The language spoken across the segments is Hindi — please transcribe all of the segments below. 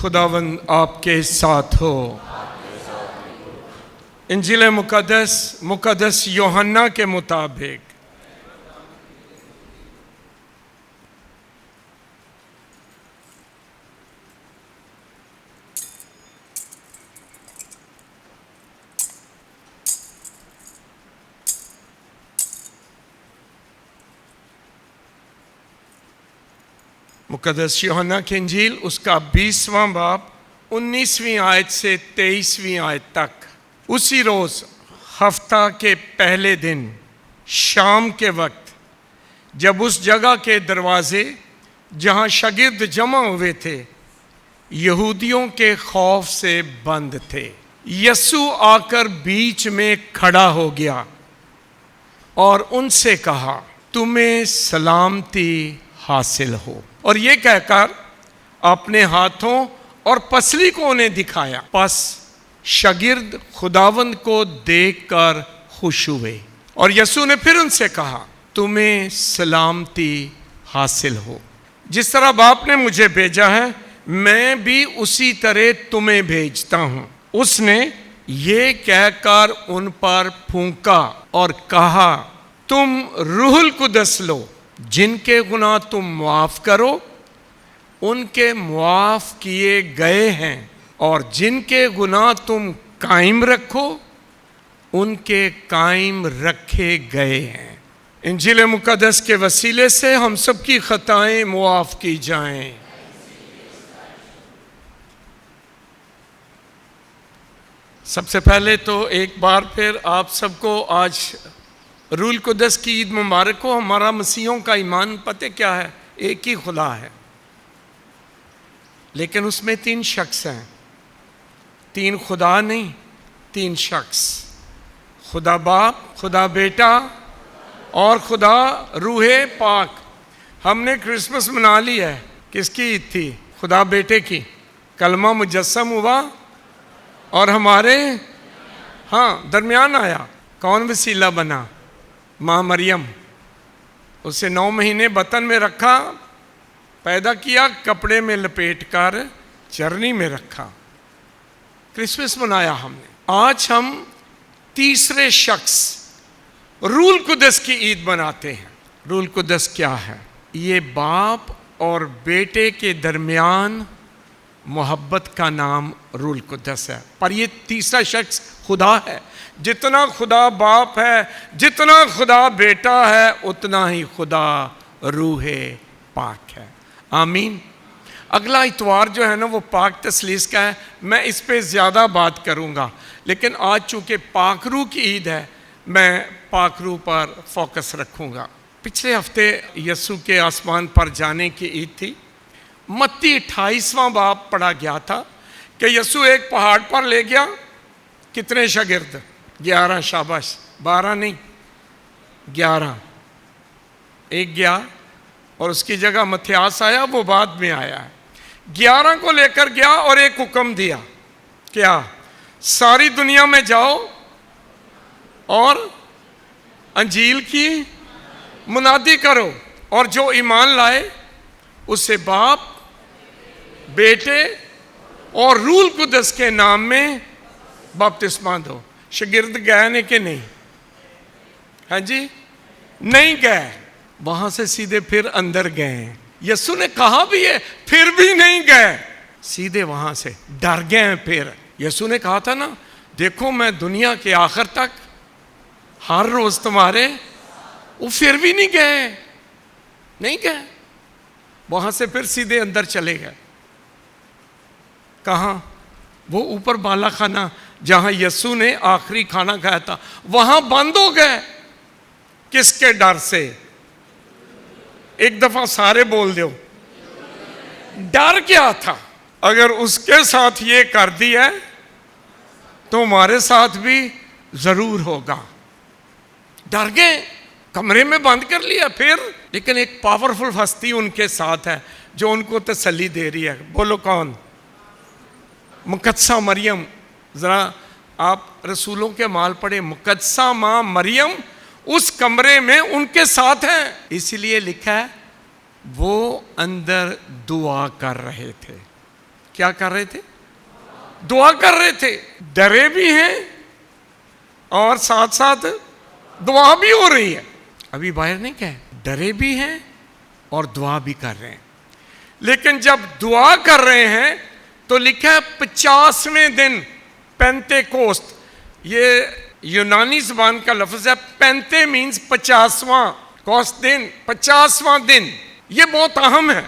खुदावंद आपके साथ हो। इंजील मुकद्दस यूहन्ना के मुताबिक मुकद्दस यूहन्ना की इंजील उसका 20वां बाब 19वीं आयत से 23वीं आयत तक। उसी रोज हफ्ता के पहले दिन शाम के वक्त जब उस जगह के दरवाजे जहां शागिर्द जमा हुए थे यहूदियों के खौफ से बंद थे, यीशु आकर बीच में खड़ा हो गया और उनसे कहा, तुम्हें सलामती हासिल हो। और ये कहकर अपने हाथों और पसली को उन्हें दिखाया। बस शागिर्द खुदावंद को देखकर खुश हुए और यीशु ने फिर उनसे कहा, तुम्हें सलामती हासिल हो। जिस तरह बाप ने मुझे भेजा है मैं भी उसी तरह तुम्हें भेजता हूं। उसने ये कहकर उन पर फूंका और कहा, तुम रूहुल कुद्दस लो। जिनके गुनाह तुम माफ करो उनके माफ किए गए हैं और जिनके गुनाह तुम कायम रखो उनके कायम रखे गए हैं। इंजील मुकद्दस के वसीले से हम सबकी खताएं मुआफ की जाएं। सबसे पहले तो एक बार फिर आप सबको आज रूहुल कुद्दस की ईद मुबारक हो। हमारा मसीहों का ईमान पते क्या है? एक ही खुदा है, लेकिन उसमें 3 शख्स हैं। 3 खुदा नहीं, 3 शख्स। खुदा बाप, खुदा बेटा और खुदा रूहे पाक। हमने क्रिसमस मना ली है। किसकी ईद थी? खुदा बेटे की। कलमा मुजस्सम हुआ और हमारे दरमियान आया। कौन वसीला बना? माँ मरियम। उसे 9 महीने बतन में रखा, पैदा किया, कपड़े में लपेट कर चरनी में रखा। क्रिसमस मनाया हमने। आज हम तीसरे शख्स रूहुल कुद्दस की ईद मनाते हैं। रूहुल कुद्दस क्या है? ये बाप और बेटे के दरमियान मोहब्बत का नाम रूहुल कुद्दस है। पर ये तीसरा शख्स खुदा है। जितना खुदा बाप है, जितना खुदा बेटा है, उतना ही खुदा रूहे पाक है। आमीन। अगला इतवार जो है ना वो पाक तसलीस का है। मैं इस पे ज़्यादा बात करूँगा, लेकिन आज चूँकि पाक रूह की ईद है मैं पाक रूह पर फोकस रखूँगा। पिछले हफ्ते यीशु के आसमान पर जाने की ईद थी। मत्ती 28वां बाब पढ़ा गया था कि यीशु एक पहाड़ पर ले गया। कितने शागिर्द? 11। शाबाश, 12 नहीं, 11। एक गया और उसकी जगह मत्थियास आया, वो बाद में आया है। 11 को लेकर गया और एक हुक्म दिया। क्या? सारी दुनिया में जाओ और अंजील की मुनादी करो और जो ईमान लाए उसे बाप, बेटे और रूहुल कुद्दस के नाम में बपतिस्मा दो। शागिर्द गए ने कि नहीं? हाँ जी, नहीं गए। वहां से सीधे फिर अंदर गए। यीशु ने कहा भी है, फिर भी नहीं गए। सीधे वहां से डर गए। फिर यीशु ने कहा था ना, देखो मैं दुनिया के आखिर तक हर रोज तुम्हारे। वो फिर भी नहीं गए, नहीं गए। वहां से फिर सीधे अंदर चले गए। कहाँ? वो ऊपर बाला खाना जहां यीशु ने आखिरी खाना खाया था, वहां बंद हो गए। किसके डर से? एक दफा सारे बोल दो, डर क्या था? अगर उसके साथ ये कर दिया तो हमारे साथ भी जरूर होगा। डर गए, कमरे में बंद कर लिया। फिर लेकिन एक पावरफुल हस्ती उनके साथ है जो उनको तसल्ली दे रही है। बोलो कौन? मुकद्दसा मरियम। जरा आप रसूलों के माल पढ़े, मुकद्दसा माँ मरियम उस कमरे में उनके साथ हैं। इसलिए लिखा है वो अंदर दुआ कर रहे थे। क्या कर रहे थे? दुआ कर रहे थे। डरे भी हैं और साथ साथ दुआ भी हो रही है। अभी बाहर नहीं कहे, डरे भी हैं और दुआ भी कर रहे हैं। लेकिन जब दुआ कर रहे हैं तो लिखा है 50वें दिन पेंतेकोस्त। ये यूनानी ज़बान का लफ्ज़ है। पेंते मीन्स 50वां, कोस्त दिन 50वां दिन। ये बहुत अहम है,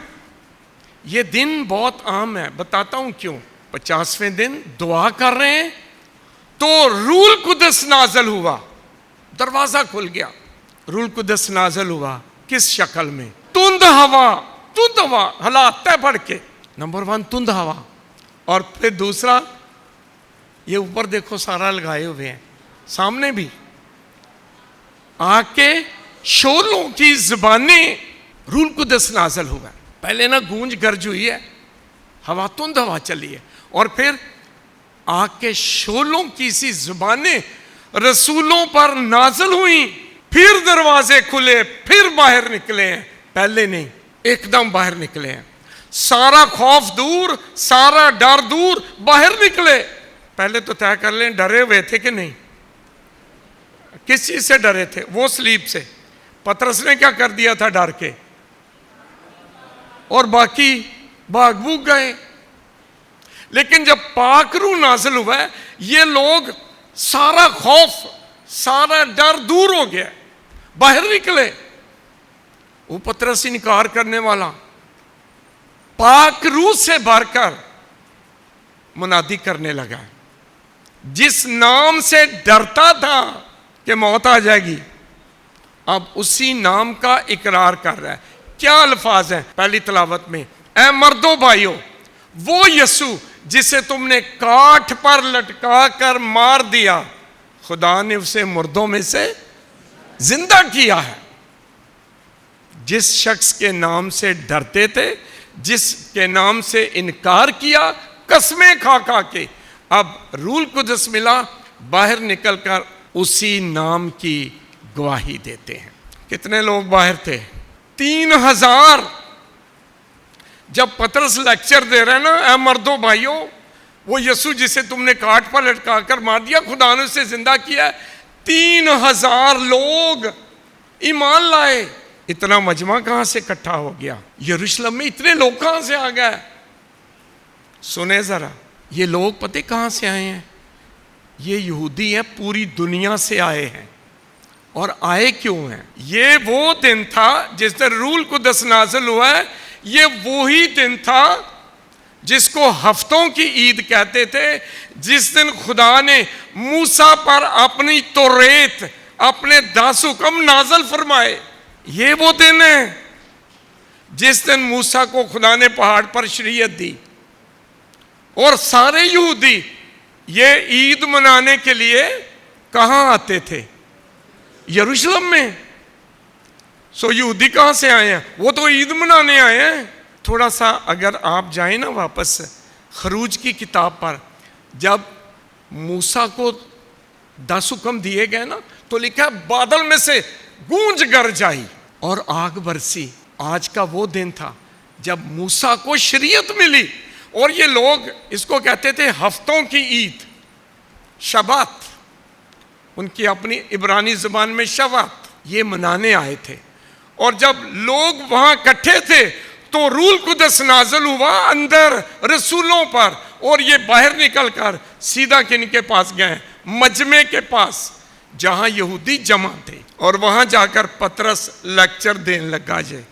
ये दिन बहुत अहम है। बताता हूं क्यों। 50वें दिन दुआ कर रहे हैं तो रूल कुदस नाजल हुआ, दरवाजा खुल गया। रूल कुदस नाजल हुआ किस शक्ल में? तुंद हवा, तुंद हवा, हालात तय बढ़ के। नंबर 1 तुंद हवा, और फिर दूसरा ये ऊपर देखो सारा लगाए हुए हैं, सामने भी आके शोलों की ज़बानें, रूल कुदस नाजल हुआ। पहले ना गूंज गर्ज हुई है, हवा तुंद हवा चली है, और फिर आके शोलों की सी ज़बानें रसूलों पर नाजल हुई। फिर दरवाजे खुले, फिर बाहर निकले हैं। पहले नहीं, एकदम बाहर निकले हैं। सारा खौफ दूर, सारा डर दूर, बाहर निकले। पहले तो तय कर लें, डरे हुए थे कि नहीं? किस चीज से डरे थे? वो स्लीप से। पतरस ने क्या कर दिया था डर के, और बाकी भाग भूग गए। लेकिन जब पाक रूह नाज़िल हुआ है, ये लोग सारा खौफ, सारा डर दूर हो गया, बाहर निकले। वो पतरस इनकार करने वाला पाक रूह से भरकर मुनादी करने लगा। जिस नाम से डरता था कि मौत आ जाएगी, अब उसी नाम का इकरार कर रहा है। क्या अल्फाज हैं पहली तलावत में? ऐ मर्दों भाइयों, वो यीशु जिसे तुमने काठ पर लटका कर मार दिया, खुदा ने उसे मुर्दों में से जिंदा किया है। जिस शख्स के नाम से डरते थे, जिसके नाम से इनकार किया कसमें खा खा के, अब रूल कुदस मिला, बाहर निकलकर उसी नाम की गवाही देते हैं। कितने लोग बाहर थे? 3000। जब पतरस लेक्चर दे रहे हैं ना, ऐ मर्दों भाइयों, वो यीशु जिसे तुमने काठ पर लटका कर मार दिया, खुदा ने उसे जिंदा किया। 3000 लोग ईमान लाए। इतना मजमा कहां से इकट्ठा हो गया? यरूशलेम में इतने लोग कहां से आ गए? सुने जरा, ये लोग पते कहां से आए हैं? ये यहूदी हैं, पूरी दुनिया से आए हैं। और आए क्यों हैं? ये वो दिन था जिस दिन रूल कुदस नाज़िल हुआ है। ये वही दिन था जिसको हफ्तों की ईद कहते थे, जिस दिन खुदा ने मूसा पर अपनी तौरेत, अपने 10 हुक्म नाज़िल फरमाए। ये वो दिन है जिस दिन मूसा को खुदा ने पहाड़ पर शरीयत दी, और सारे यहूदी ये ईद मनाने के लिए कहां आते थे? यरूशलेम में। सो यहूदी कहां से आए हैं? वो तो ईद मनाने आए हैं। थोड़ा सा अगर आप जाएं ना वापस खरूज की किताब पर, जब मूसा को 10 हुक्म दिए गए ना, तो लिखा है बादल में से गूंज गरज आई और आग बरसी। आज का वो दिन था जब मूसा को शरीयत मिली, और ये लोग इसको कहते थे हफ्तों की ईद, शबात, उनकी अपनी इब्रानी ज़बान में शबात, ये मनाने आए थे। और जब लोग वहां इकट्ठे थे तो रूल कुदस नाज़िल हुआ अंदर रसूलों पर, और ये बाहर निकलकर सीधा किनके पास गए? मजमे के पास, जहां यहूदी जमा थे। और वहां जाकर पतरस लेक्चर देने लगा जे,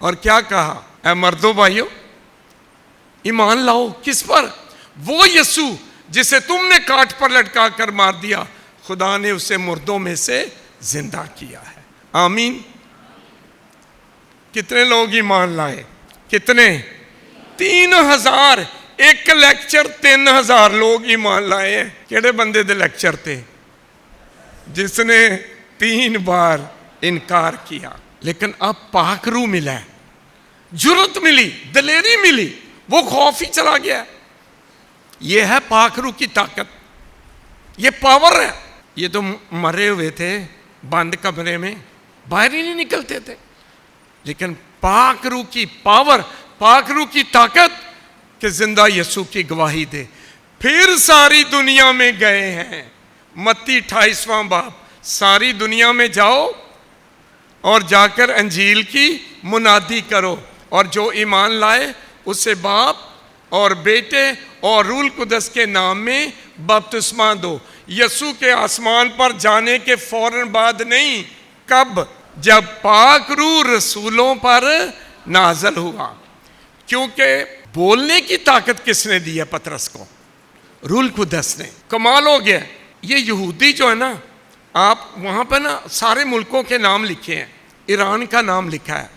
और क्या कहा? ऐ मर्दों भाइयों, ईमान लाओ। किस पर? वो यीशु जिसे तुमने काठ पर लटका कर मार दिया, खुदा ने उसे मुर्दों में से जिंदा किया है। आमीन। कितने लोग ईमान लाए? कितने? 3000। एक लेक्चर 3000 लोग ईमान लाए हैं। केड़े बंदे दे लेक्चर थे? जिसने 3 बार इनकार किया। लेकिन अब पाक रूह मिला है, जुर्रत मिली, दलेरी मिली, वो खौफ ही चला गया। ये है पाक रूह की ताकत, ये पावर है। ये तो मरे हुए थे बंद कमरे में, बाहर ही नहीं निकलते थे। लेकिन पाक रूह की पावर, पाक रूह की ताकत कि जिंदा यीशु की गवाही दे। फिर सारी दुनिया में गए हैं, मत्ती 28वां बाब, सारी दुनिया में जाओ और जाकर अंजील की मुनादी करो, और जो ईमान लाए उसे बाप और बेटे और रूल कुदस के नाम में बपतिस्मा दो। यीशु के आसमान पर जाने के फौरन बाद नहीं, कब? जब पाक रूह रसूलों पर नाजल हुआ। क्योंकि बोलने की ताकत किसने दी है पतरस को? रूल कुदस ने। कमाल हो गया। ये यहूदी जो है ना, आप वहां पर ना सारे मुल्कों के नाम लिखे हैं। ईरान का नाम लिखा है,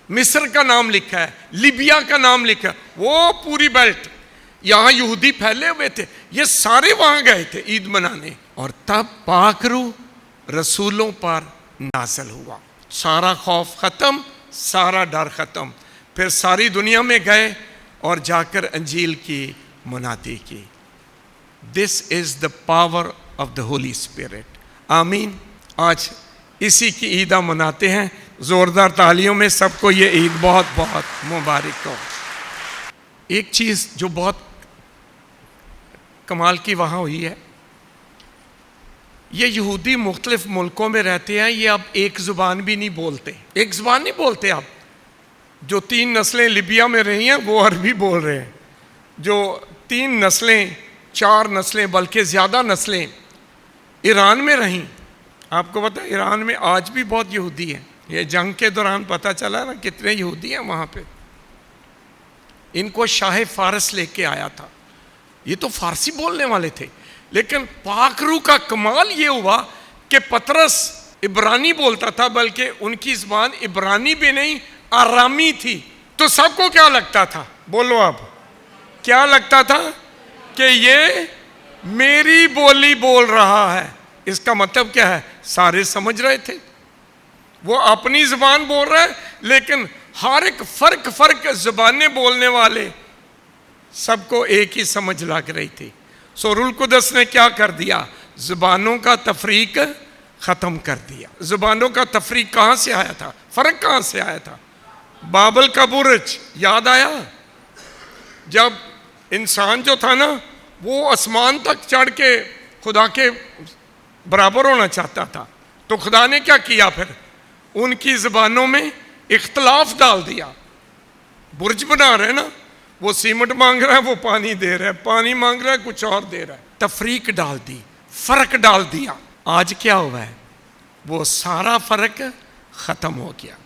मिस्र का नाम लिखा है, लीबिया का नाम लिखा है, वो पूरी बेल्ट, यहां यहूदी फैले हुए थे, ये सारे वहां गए थे ईद मनाने। और तब पाक रूह रसूलों पर नाज़िल हुआ, सारा खौफ खत्म, सारा डर खत्म। फिर सारी दुनिया में गए और जाकर अंजील की मुनादी की। This is the power of the Holi spirit. आमीन। आज इसी की ईदा मनाते हैं। जोरदार तालियों में सबको ये ईद बहुत बहुत मुबारक हो। एक चीज जो बहुत कमाल की वहां हुई है, ये यहूदी मुख्तलिफ मुल्कों में रहते हैं, ये अब एक जुबान भी नहीं बोलते, एक जुबान नहीं बोलते। अब जो 3 नस्लें लिबिया में रही हैं वो अरबी बोल रहे हैं, जो 3 नस्लें 4 नस्लें बल्कि ज़्यादा नस्लें ईरान में रहीं। आपको पता है ईरान में आज भी बहुत यहूदी हैं। ये जंग के दौरान पता चला ना कितने यहूदी हैं वहाँ पे। इनको शाह फारस लेके आया था, ये तो फारसी बोलने वाले थे, लेकिन पाक रूह का कमाल ये हुआ कि पतरस इब्रानी बोलता था, बल्कि उनकी ज़बान इब्रानी भी नहीं आरामी थी। तो सबको क्या लगता था? बोलो आप, क्या लगता था? कि ये मेरी बोली बोल रहा है। इसका मतलब क्या है? सारे समझ रहे थे, वो अपनी ज़बान बोल रहा है, लेकिन हर एक फर्क ज़बानें बोलने वाले सबको एक ही समझ लग रही थी। सो रूल कुदस ने क्या कर दिया? ज़बानों का तफरीक ख़त्म कर दिया। ज़बानों का तफरीक कहाँ से आया था? फ़र्क कहाँ से आया था? बाबल का बुर्ज याद आया? जब इंसान जो था ना, वो आसमान तक चढ़ के खुदा के बराबर होना चाहता था, तो खुदा ने क्या किया? फिर उनकी ज़बानों में इख्तलाफ डाल दिया। बुर्ज बना रहे ना, वो सीमेंट मांग रहा है, वो पानी दे रहा है, पानी मांग रहा है, कुछ और दे रहा है। तफरीक डाल दी, फ़र्क डाल दिया। आज क्या हुआ है? वो सारा फ़र्क ख़त्म हो गया,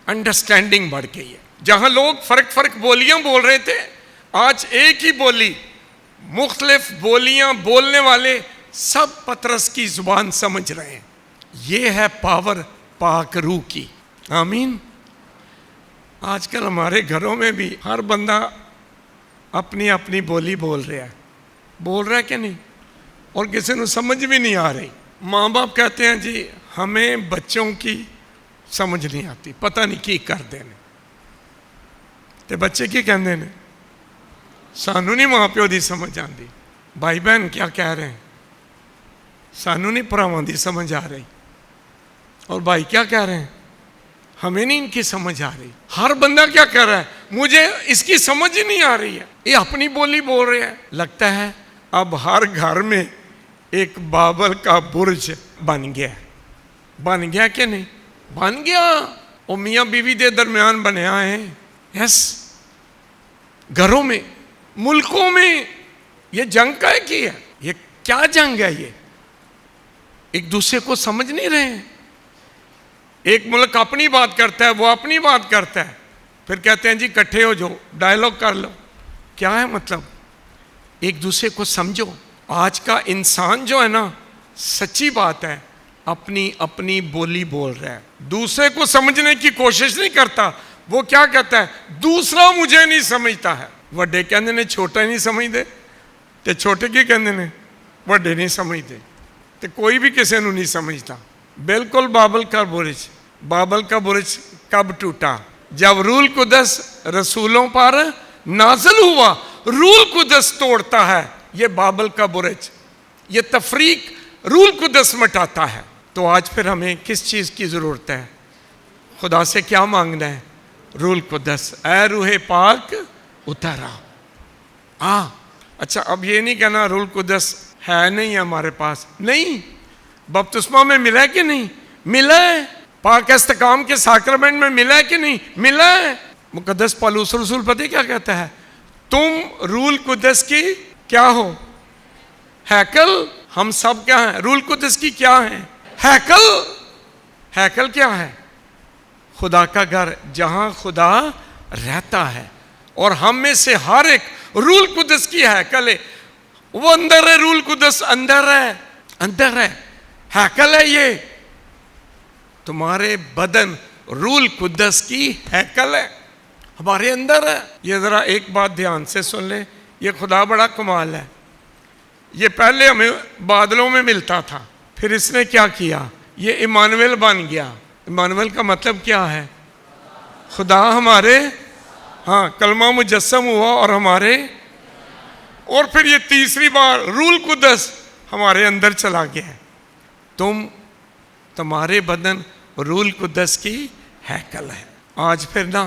अंडरस्टैंडिंग बढ़ गई है। जहाँ लोग फ़र्क बोलियाँ बोल रहे थे, आज एक ही बोली, मुख्तलिफ बोलियाँ बोलने वाले सब पतरस की ज़ुबान समझ रहे हैं। ये है पावर पाक रूह की। आमीन। आजकल हमारे घरों में भी हर बंदा अपनी अपनी बोली बोल रहा है कि नहीं? और किसी को समझ भी नहीं आ रही। माँ बाप कहते हैं जी हमें बच्चों की समझ नहीं आती, पता नहीं की कर देने, तो बच्चे की कहते ने सानू नहीं माँ प्यो की समझ आती। भाई बहन क्या कह रहे हैं? सानू नहीं भरावां की समझ आ रही। और भाई क्या कह रहे हैं? हमें नहीं इनकी समझ आ रही। हर बंदा क्या कर रहा है? मुझे इसकी समझ ही नहीं आ रही है, ये अपनी बोली बोल रहे हैं। लगता है अब हर घर में एक बाबल का बुर्ज बन गया कि नहीं? बन गया। और मियाँ बीवी के दरमियान बनया है। यस, घरों में, मुल्कों में ये जंग का है कि है? ये क्या जंग है? ये एक दूसरे को समझ नहीं रहे हैं। एक मुल्क अपनी बात करता है, वो अपनी बात करता है, फिर कहते हैं जी इकट्ठे हो जाओ, डायलॉग कर लो। क्या है मतलब? एक दूसरे को समझो। आज का इंसान जो है ना, सच्ची बात है, अपनी अपनी बोली बोल रहा है, दूसरे को समझने की कोशिश नहीं करता। वो क्या कहता है? दूसरा मुझे नहीं समझता है। वड्डे कहते ने छोटा नहीं समझते, तो छोटे की कहते ने वड्डे नहीं समझते, तो कोई भी किसी को नहीं समझता। बिल्कुल बाबल का बुर्ज कब टूटा? जब रूल कुदस रसूलों पर नाज़िल हुआ। रूल कुदस तोड़ता है ये बाबल का बुर्ज, ये तफरीक रूल कुदस मिटाता है। तो आज फिर हमें किस चीज़ की ज़रूरत है? खुदा से क्या मांगना है? रूल कुदस, ऐ रूहे पाक उतर आ। अच्छा, अब ये नहीं कहना रूल कुदस है नहीं हमारे पास, नहीं, बपतिस्मा में मिला है कि नहीं मिला है, पाक इस्तकाम के साक्रमेंट में मिला है कि नहीं मिला है। मुकद्दस पौलुस रसूल पता है क्या कहता है, तुम रूल कुदस की क्या हो, हैकल। हम सब क्या हैं, रूल कुदस की क्या है, हैकल। हैकल क्या है, खुदा का घर जहां खुदा रहता है, और हम में से हर एक रूल कुदस की हैकल है। वो अंदर है, रूल कुदस अंदर है, अंदर है, हैकल है। ये तुम्हारे बदन रूल कुदस की हैकल है, हमारे अंदर है। ये जरा एक बात ध्यान से सुन ले, ये खुदा बड़ा कमाल है। ये पहले हमें बादलों में मिलता था, फिर इसने क्या किया, ये इमानुएल बन गया। इमानुएल का मतलब क्या है, खुदा हमारे, हाँ, कलमा मुजस्सम हुआ और हमारे, और फिर ये तीसरी बार रूल कुदस हमारे अंदर चला गया है। तुम्हारे बदन रूल कुदस की हैकल है। आज फिर ना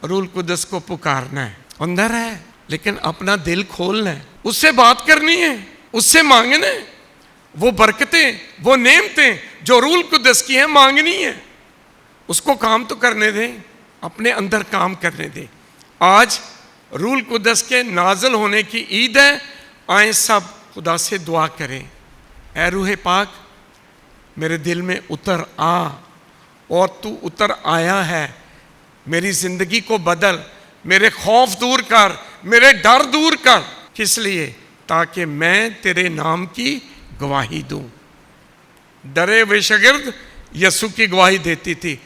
रूल कुदस को पुकारना है, अंदर है, लेकिन अपना दिल खोलना है, उससे बात करनी है, उससे मांगना है। वो बरकतें, वो नेमतें जो रूल कुदस की हैं मांगनी है। उसको काम तो करने दें, अपने अंदर काम करने दें। आज रूल कुदस के नाज़िल होने की ईद है। आए सब खुदा से दुआ करें, ऐ रूहे पाक मेरे दिल में उतर आ, और तू उतर आया है, मेरी ज़िंदगी को बदल, मेरे खौफ दूर कर, मेरे डर दूर कर। किस लिए, ताकि मैं तेरे नाम की गवाही दूं। डरे हुए शागिर्द यसु की गवाही देती थी।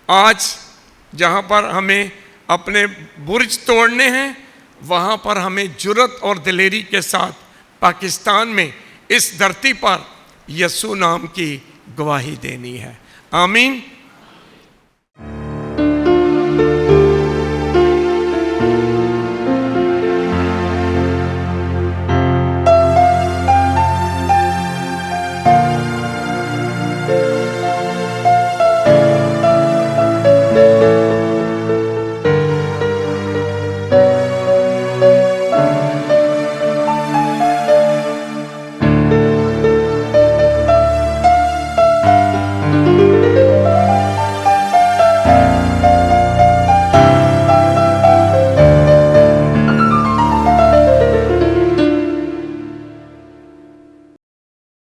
आज जहाँ पर हमें अपने बुर्ज तोड़ने हैं, वहाँ पर हमें जुर्रत और दिलेरी के साथ पाकिस्तान में, इस धरती पर यसु नाम की गवाही देनी है। आमीन।